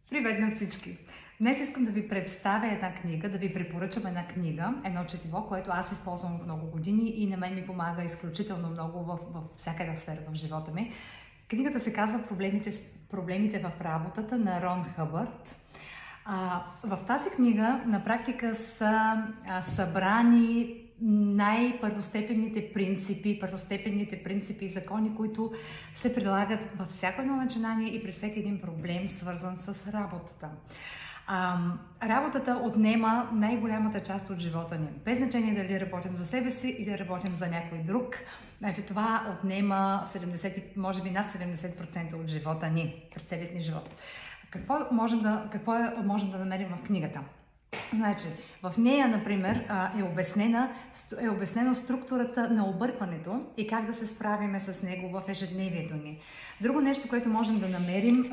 Привет на всички! Днес искам да ви представя една книга, да ви препоръчам една книга, едно четиво, което аз използвам от много години и на мен ми помага изключително много в всяка една сфера в живота ми. Книгата се казва Проблемите в работата на Рон Хъбърд. В тази книга на практика са събрани най-първостепенните принципи и закони, които се прилагат във всяко едно начинание и при всеки един проблем, свързан с работата. Работата отнема най-голямата част от живота ни. Без значение дали работим за себе си или работим за някой друг. Значи, това отнема 70, може би над 70% от живота ни, през целият ни живот. Какво можем да намерим в книгата? Значи, в нея, например, е обяснена структурата на объркването и как да се справиме с него в ежедневието ни. Друго нещо, което можем да намерим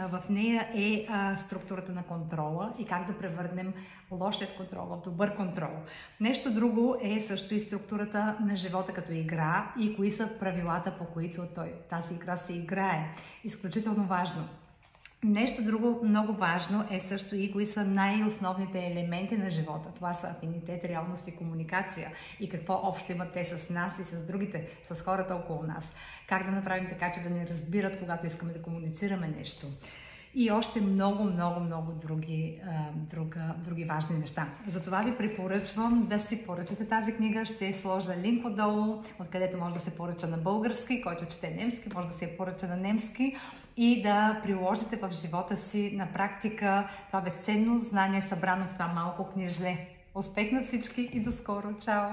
в нея е структурата на контрола и как да превърнем лошият контрол в добър контрол. Нещо друго е също и структурата на живота като игра и кои са правилата, по които тази игра се играе. Изключително важно. Нещо друго много важно е също и кои са най-основните елементи на живота. Това са афинитет, реалност и комуникация. И какво общо имат те с нас и с другите, с хората около нас. Как да направим така, че да ни разбират, когато искаме да комуницираме нещо. И още много други важни неща. Затова ви препоръчвам да си поръчате тази книга. Ще сложа линк отдолу, откъдето може да се поръча на български, който чете немски, може да се я поръча на немски и да приложите в живота си на практика това безценно знание, събрано в това малко книжле. Успех на всички и до скоро! Чао!